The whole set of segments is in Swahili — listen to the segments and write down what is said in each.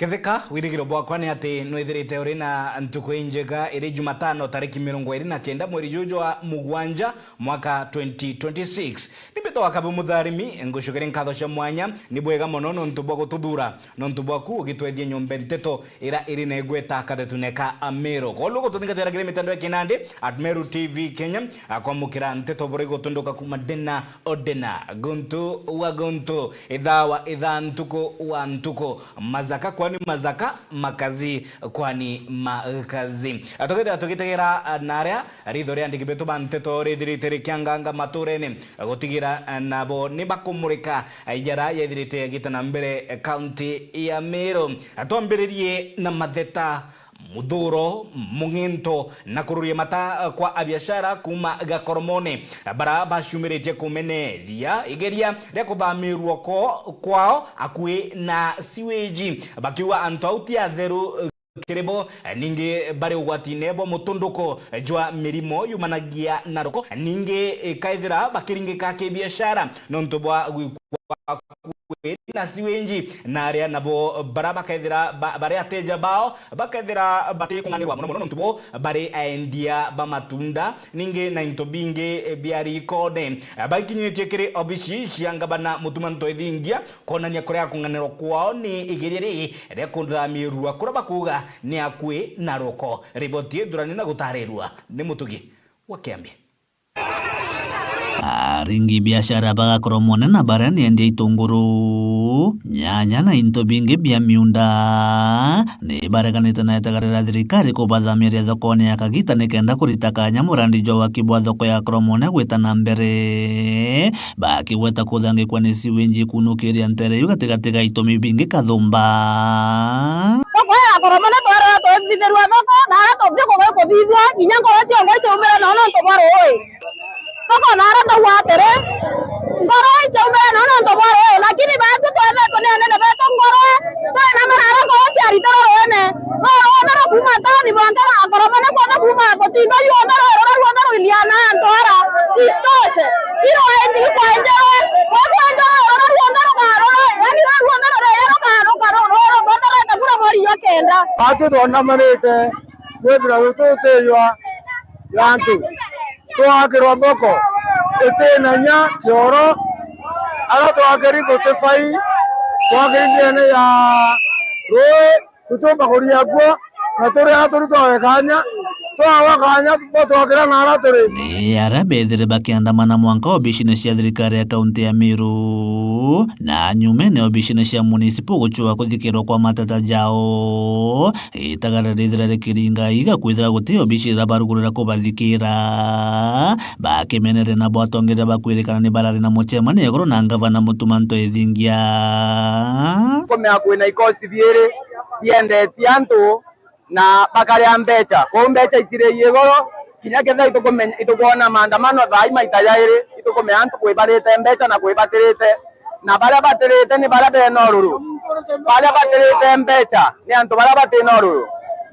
Ketheka wirigiro bwakwa ni ati nwithirite uri na ntuku njega iri Jumatano tariki 29 mweri juju wa mugwanja mwaka 2026 nibeto wakabu mutharimi ngushukire nkatho cia mwanya ni bwega muno no ntubwa gututhura no ntubwa ku ugitwethie nyombe nteto ira iri na igweta kathetuneka Amero kolo gututhingatira gire mitando ya kinande at Meru TV Kenya akwamukira nteto buri gutunduka kuma dena odena guntu wa guntu idhawa idhantuko wa ntuko mazaka kwani mazaka makazi kwani makazi atogitegera naria rithoria ndigibeto banteto rithirite kyanganga maturene gutigira nabo nibakumurika ijara yethirite gitana mbere county ya Meru atombiririe na matheta mudhuro munginto na kururia mata kwa abiashara kuma gakoromone bara bashumirite kumeneria igeria ria kuthamirwo kwao akui na siweji bakiwa antauti atheru kirebo ningi bari ugwati nebo mutunduko jwa mirimo yumanagia naroko ningi kaithira bakiringi ka biashara nontobwa na siwenji na aria nabo baraba kaithira bare ateja bao bakaithira bati kunganirwa muno ntubo bare aendia ba matunda ninge na intobinge biari kode bakinyetie kiri obishi ciangabana mutumanto ithingia konania kuria kunganirwa kwao ni igiriri rekundra mirua kuraba kuga ni akwe na roko riboti durani na gutarirwa ni mutugi wa Kiambi ringi biashara bagakoromone na barani ende itunguru nyanya na into bingi bia miunda ni baraganite na etagarira thirikari kubathamiria thokoni ya Kagita nikenda kuritakanya murandi jo wa kibwa thoko ya koromone gwita na mbere bakiweta kuthangikwa ni siwenji kunukiria ntere yu gatiga itumi bingi kathumba koromone twara twithirwa thoko na atobye kuthithwa nginya ngoro cio ngoice umira no ntobaro oi toko nara tawatere ngoro icho umira no ntobaro lakini batu twethe kunene ne beto ngoro twana marara ko ciari toro rene no ona kuma tani bantara koromone kwa kuma kotindo yu ona ro iliana antara istose iro endi kwa njero kwa njero ona karo yani ona karo botara ta pura mori yokenda atu donna manete webra utote yantu twakirwa thoko itinanya kioro ara twakiri gutefai twakirindene ya roi tutumbaguria guo na turia turitoe kanya twawakanya twakira nara turi ni arabethire bakiandamana mwanka obishine cia thirikari ya kaunti ya Meru na nyume ne obishine cia municipal guchua kuthikirwo kwa matata jao itagarithira rikiringa iga kwithira guti obishira barugurira kubathikira bakimenere na bwatongera bakwirikana ni barari na muchema ne goro na ngavana mutumanto ethingia komea kwina ikosi biere biendete antu na bakaria mbecha ko mbecha isire yegoro kinya ketha itukuona maandamano thai maita yairi itukumea antu kwibarite mbecha na kwibatirite na baria batirite ni baria bena oruru baria batirite mbecha ni antu baria batina oruru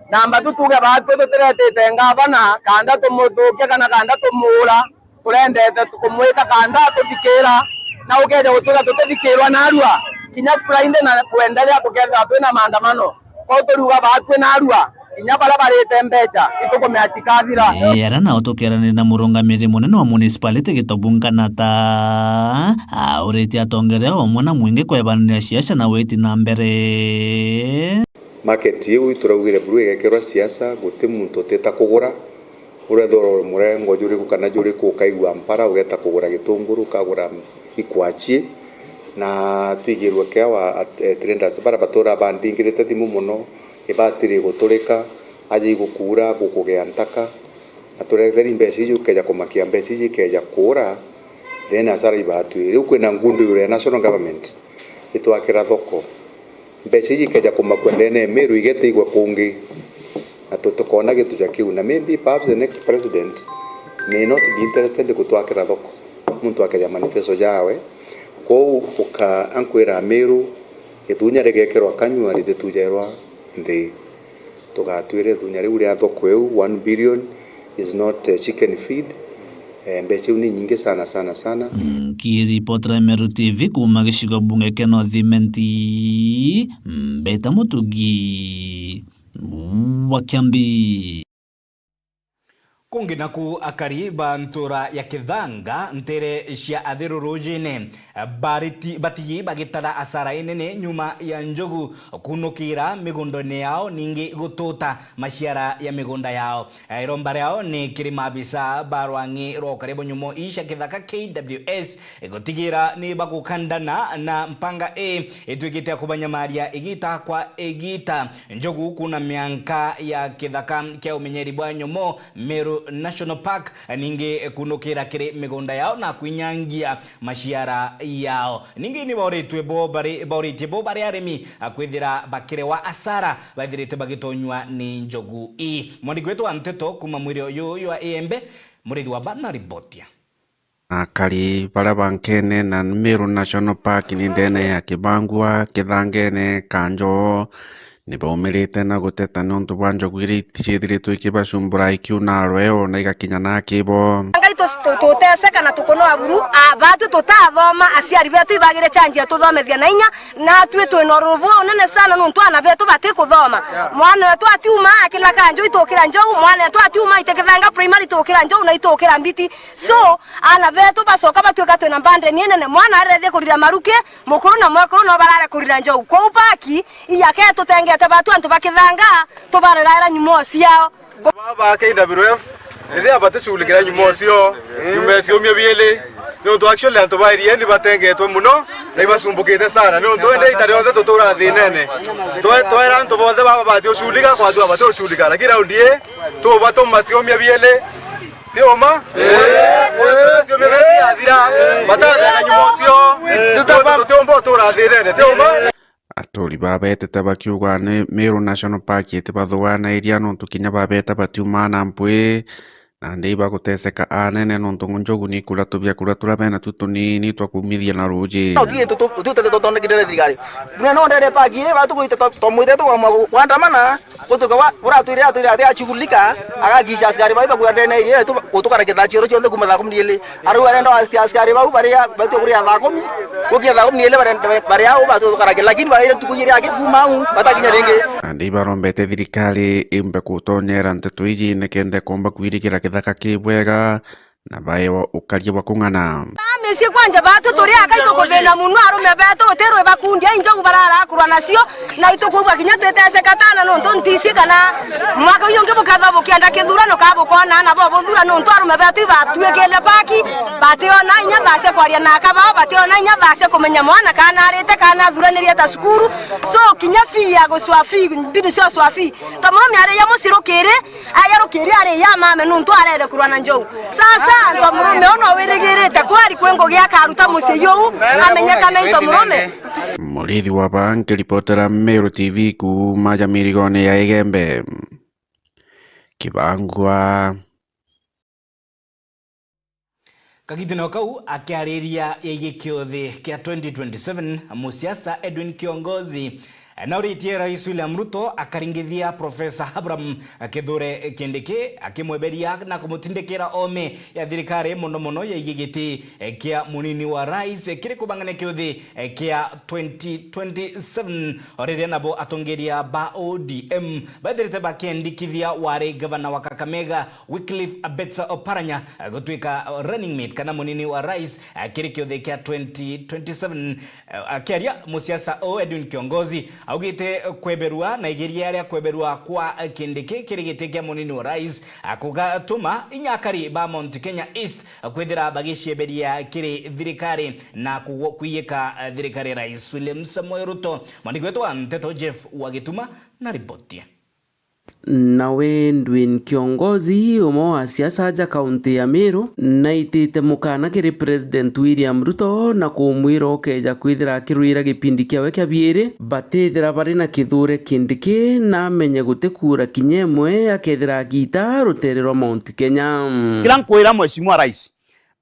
na mbatu tuge batu tutirete ngavana kanda tumutukia kana kanda tumura turendete tukumwita kanda tuthikira na ukeja gutuga tutithikirwa narua kinya Friday na kuendelea kuketha twina maandamano kotoruga batwe narua inya bara barite mbecha itukumeachikathira era na utukiranira na murungamiri munene wa municipality gitobungana ta auriti atongerea omwana mwingi kwebanira siasa na weti na mbere market yu turaugire buru igekirwa siasa guti muntu teta kugura urethoro murengo juri kana juri kukaigwa mpara ugeta kugura gitunguru kagura ikwachi na twigirwe kwa traders bara batora bandingirite thimu muno ibatiri guturika aje igukura gukugea ntaka na turetheri mbeci jukeja kumakia mbeci jikeja kura then asara ibatu riu kwina ngundu yure national government itwakira thoko mbeci jikeja kumakwendene Meru igete igwa kungi na tutukona gitu ja kiu na maybe perhaps the next president may not be interested kutwakira thoko muntu akaja manifesto jawe ko uka ankwira Meru itunya regekero kanywa ritetujerwa ndi tugatwire tunya riu ria thoko eu 1 billion is not chicken feed mbeca ni nyingi sana. Kiripotera Meru TV kuma gicigo bunge kia North Imenti, Mbeta Mutugi wa Kiambi. Kungi naku akari bantura ya Kithanga ntere cia athiru rujine batiyi bagitara asara inene nyuma ya njogu kunukira migundoni yao ningi gututa maciara ya migunda yao. Irombare yao ni kirima bisa barwangi rokarebo nyumo isha Kithaka KWS gutigira ni bagukandana na mpanga itwikite kubanyamaria igita kwa igita njogu kuna mianka ya Kithaka kia umenyeri bwa nyumo Meru National Park ninge kunukira kire migunda yao na kwinyangia maciara yao. Ninge ni bauritie bo bari arimi akwithira bakire wa asara bathirite bagitonywa ni njogu Mwandi gwetu wa Nteto kuma mwiri uyu wa Embe murithi wa bana ribotia. Akari bara bankene na Meru National Park ni ndene ya Kibangwa Kithangene Kanjo ni baumirite na guteta nontu bwa njogu iri ithithiritwo ikibacumbura ikiuna rweo na igakinya na kibo tuteseka na tukono aburu abatu tutathoma aciari betu ibagire change tuthomethia na inya na twitwe no rubu nene sana nontu ana betu bate kuthoma mwana wetu atiuma akila kanjo itokira njou mwana wetu atiuma itekithanga primary itokira njou na itokira mbiti so ana betu basoka batweka twena mbande nene mwana arethe kurira maruke mukuru na mwakuru no barare kurira njou kwa upaki iyake tutengete batu antu bakithanga tubarera nyumo ciao baba KWF ndio abate shughulika nyumo cio nyumesio myebiele no to actually antu bairi ni batengetwe muno na ibasumbukite sana no to ende itari othe tutura thinene to era antu bothe baba batio shughulika kwa tu abate shughulika lakini raundi tu bato masio myebiele tioma sio myebiele adira batana nyumo cio tutombo tura thinene tioma aturi babetete bakiuga ni Meru National Park ite bathwana iria nontu kinya babeta batiuma na mpwi na ndi baguteseka anene nontu njogu ni kula tubia kula turabena tutunini twakumithia na ruji tuti tutondekire thigari buna no ndere pagi batu kuite tomwite tu kwandamana kutuka uratwire atwire achugulika agagisha askari baiba kuandene ile tu kutukara kitachiro chonde kumatha kumdiele aru arenda askari bau baria batu kuria thakumi kukia thakumi ile baria au batu tukara lakini baire tukujiri ake kumau batakinya renge ndi barombete thirikari imbe kutonyera nteto iji nekende komba kwirikira Kithaka kibwega na bayo ukaria bakungana Mesi kwanja batu turi akaito kodena munu arume beto oterwe bakundia injogu barara kurwa nacio na itokubwa kinya twetese katana no ntontisi kana mwaka yonge bukatha bukianda kithurano kabo kona na bo thura no ntarume beto batwekele paki bationa inya thase kwaria na kaba bationa inya thase kumenya mwana kana arite kana thuraniria ta sukuru so kinya fia go swafi binu cio swafi tamomi are ya musirukire ayarukire are ya mame no ntwarere kurwa na njogu sasa ndo murume ono wirigirite kwari kwengo gya karuta museyo amenyeka na ito murume murithi wa banki ripotera Meru TV kuma Jamirigone ya Igembe Kibangwa Kagitino kau akiariria yegikiothe kia 2027 musiasa Edwin Kiongozi na uritie Rais William Ruto akaringithia Profesa Abraham Kithure Kindiki akimweberia na kumutindikira ome ya thirikari muno yegigiti kia munini wa rais kiri kubangane kiuthi kia 2027 orire nabo atongeria ba ODM bathirite bakiendikithia wari governor wa Kakamega Wycliffe Abetsa Oparanya gutwika running mate kana munini wa rais kiri kiuthi kia 2027 akiaria musiasa Edwin Kiongozi augite kweberua Nigeria ya kweberua kwa Kindiki kirigite kia munini wa rais akugatuma inyakari ba Mount Kenya East kwethira bagisheberia kiri thirikari na kuyeka thirikari Rais William Samoei Ruto. Mwandiki wetu wa Nteto Jeff Wagituma na ripotia. Nawe Edwin Kiongozi umo wa siasa ja kaunti ya Meru na itite mukana kiri President William Ruto na kumwira keja kwithira kirwira gipindi kiawe kia biere batithira bari na Kithure Kindiki na menye gutekura kinyemwe akethira gita ruterero Mount Kenya kila kwira mheshimiwa rais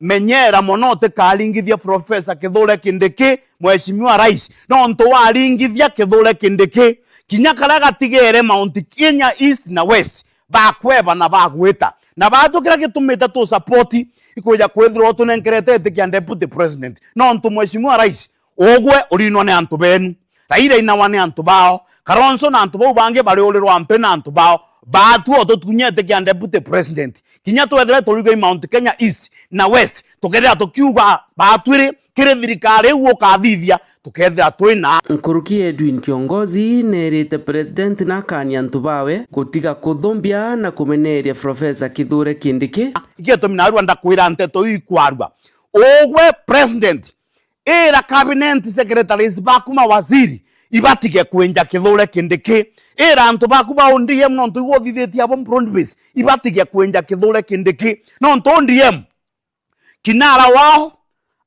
menyera monote kalingithia Profesa Kithure Kindiki mheshimiwa rais no nto walingithia Kithure Kindiki kinya kala gatigere Mount Kenya East na West bakweba na bagweta na batukira gitumita tu support ikuja kwethira tunenkerete tikia deputy president no ntu mheshimiwa rais ogwe urinwa ni antu benu Raila inawa ni antu bao Kalonzo na antu bao bange bari ulirwa mpe na antu bao batu otutunyete kia deputy president kinya twethire turuga Mount Kenya East na West tukethira tukiuga batwire kire thirikari uo kathithia tukethira twina Nkuruki Edwin Kiongozi nerite president na kanya antu bawe gutiga kuthumbia na kumeneria Professor Kithure Kindiki igeto minarua ndakwira nteto ikwarwa ogwe president era cabinet secretaries bakuma waziri ibatige kwenja Kithure Kindiki era antu bakuba ondiem no ntu gothithiti abo Broadbase ibatige kwenja Kithure Kindiki no ntu ondiem kinara wao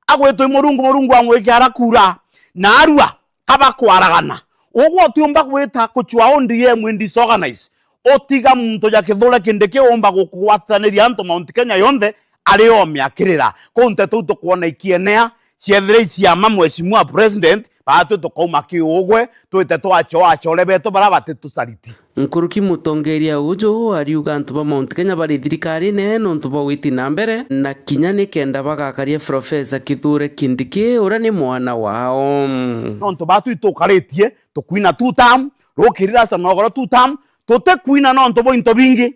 agwetwe murungu amwekyara kura na arua kaba kwaragana ogwo tiumba gwita kuchwa ondiem disorganize otiga muntu ya Kithure Kindiki omba gukwatanĩria antu Mount Kenya yonthe ari omiakirira konte tuto kuona ikienea ciethire ciama mheshimiwa president batu tukauma kiugwe twite twachole beto barabate tusariti Nkuruki mutongeria ujo ariuga antu ba Mount Kenya bari thirikari ne no ntu ba witi na mbere na kinya ni kenda bagakaria Professor Kithure Kindiki ura ni mwana wao no ntu batu itukaritie tukwina tutam rokirira sa nogoro tutam tote kwina no ntu bo into bingi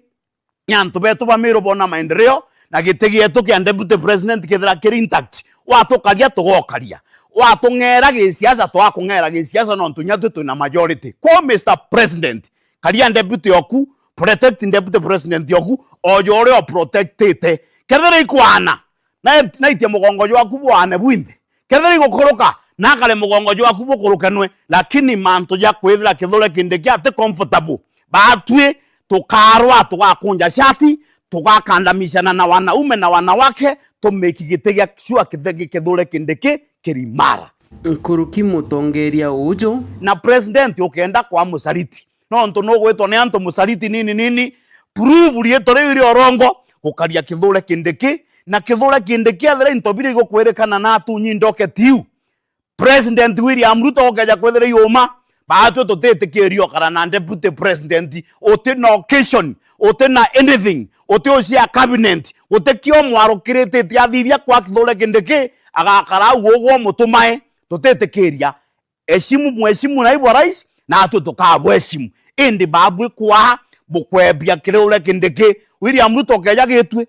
nyantu beto ba miro bona maendeleo na gitegie tukia deputy president kethira kiri intact watukagia tugokaria watungera gisiasa twakungera gisiasa no ntunya twina majority ko Mr President karia deputy yoku protecting deputy president yoku oyore o protectete kethira ikwana na itie mugongo waku bwane bwinde kethira igukoroka na kale mugongo waku bukurukanwe lakini manto ya kwethira Kithure Kindiki ate comfortable batwe tukarwa tugakunja shati tugakandamishana na wanaume na wanawake tumekigitegia sure Kithure Kindiki kirimara Nkuruki mutongeria ujo na president ukenda kwa musariti no ntu no gwetwo ni antu musariti nini prove rieto riri orongo gukaria Kithure Kindiki na Kithure Kindiki athire intobire igukwerekana na atunyi ndoke tiu president William Ruto ogeja kwethire yoma batu tutetikirio kana na deputy president ote na occasion ote na anything ote ocia cabinet ote kio mwaro kirete tiathithia kwa Kithure Kindiki agakara uogwo mutumae tutetikiria eshimu mweshimu na ibo rais na atu tukabweshimu indi babwe kwa bukwebia Kithure Kindiki William Ruto keja gitwe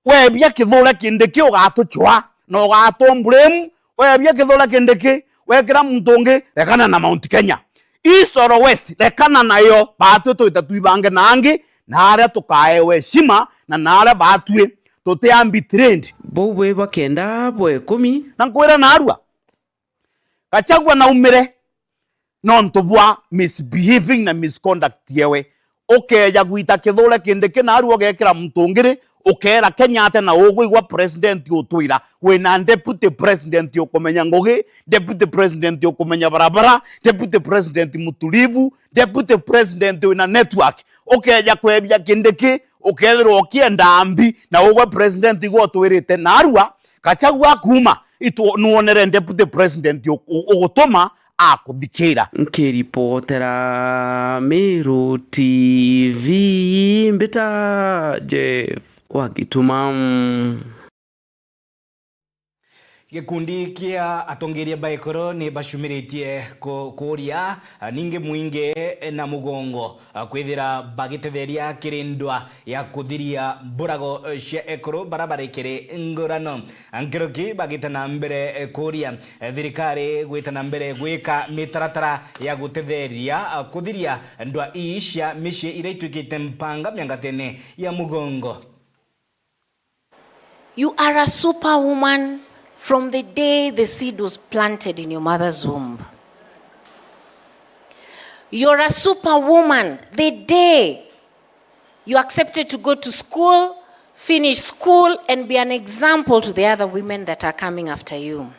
webia Kithure Kindiki ugatuchwa no gatomblem webia Kithure Kindiki wekira muntungi rekana na Mount Kenya East or West rekana nayo batu tutatuibange nangi na aria tukaewe shima na nare batwe tuteambi trend bowe bakenda bwe 10 na nkwira narua Gachagua na umire no ntubwa misbehaving na misconduct yewe okeja gwita Kithure Kindiki narua gekira mutungiri ukera Kenyatta na ogwigwa president utwira wena deputy president yokumenya ngogi deputy president yokumenya barabara deputy president mutulivu deputy president wena network ukeja kwebya Kindiki ukethirwo kienda ambi na ogwa president igotwirite narua Gachagua kuma nuonere deputy president ugutuma akuthikira nkiripotera Meru TV mbita Jeff Wagituma gikundi kia atongeria baikoro ni bashumiritie kuria ninge mwinge na mugongo kwithira bagitetheria kirindwa ya kuthiria mburago cia ekoro barabarekere ngorano ankiroki bagitana mbere kuria thirikari gwitana mbere gwika mitaratara ya gutetheria kuthiria ndwa icia mici iraitwikite mpanga miangatene ya mugongo. You are a superwoman from the day the seed was planted in your mother's womb. You're a superwoman the day you accepted to go to school, finish school, and be an example to the other women that are coming after you.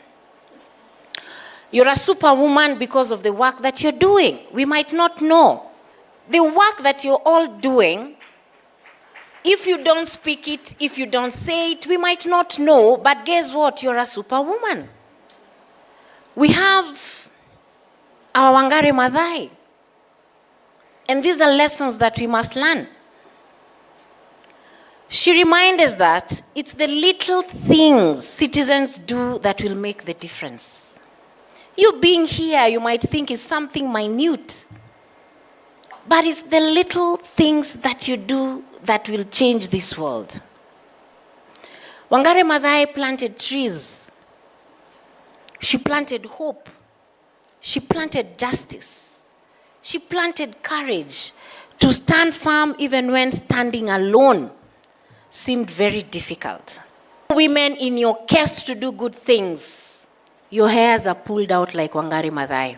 You're a superwoman because of the work that you're doing. We might not know. The work that you're all doing, if you don't speak it, if you don't say it, we might not know, but guess what? You're a superwoman. We have our Wangari Maathai. And these are lessons that we must learn. She reminds us that it's the little things citizens do that will make the difference. You being here, you might think is something minute, but it's the little things that you do that will change this world. Wangari Maathai planted trees. She planted hope. She planted justice. She planted courage to stand firm even when standing alone seemed very difficult. Women, in your quest to do good things, your hairs are pulled out like Wangari Maathai.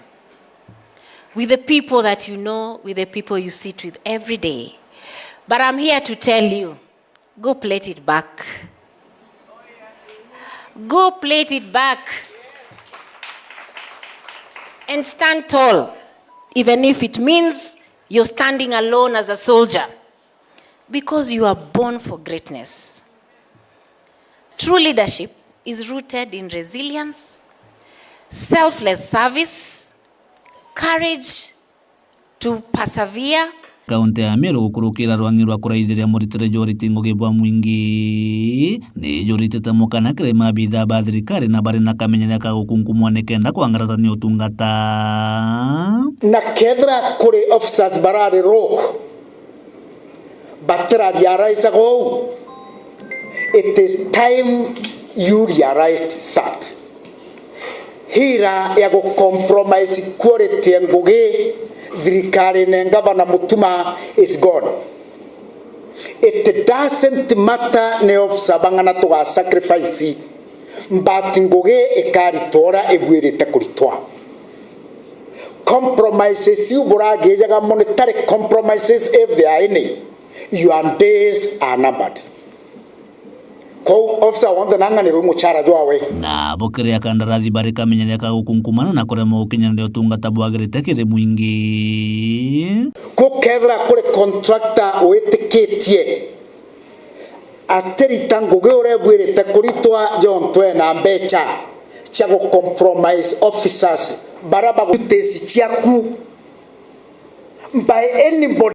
With the people that you know, with the people you sit with every day. But I'm here to tell you, go plait it back. Go plait it back. And stand tall, even if it means you're standing alone as a soldier. Because you are born for greatness. True leadership is rooted in resilience, selfless service, courage to persevere. Kaunti ya Meru gukurukira rwangi rwa kuraithiria muritire Joriti Ngugi bwa mwingi ni Joriti mukana kire mabitha ba thirikari na bari na kamenyera ka gukunkumwa nikenda kwangaratania utungata na kethra kuri officers barari ro batara realize go. It is time you realized that hira ya go compromise quality ya Ngugi thirikari na gavana Mutuma is gone. It doesn't matter ne officer bangana to sacrifice but Ngugi ekari tora ebwirite kuritwa. Compromises you buragejaga monetary compromises if there are any, your days are numbered. Ko officer wanda nangani rumu chara jwawe na bokere ya kandarathi bari kamenyera ka gukunkumana na kurema ukinyana utungata bwagirite kire mwingi ko kethra kure contractor wetikitie aterita Ngugi urebwirite kuritwa John Twena mbecha cia go compromise officers baraba gutesi ciaku by anybody.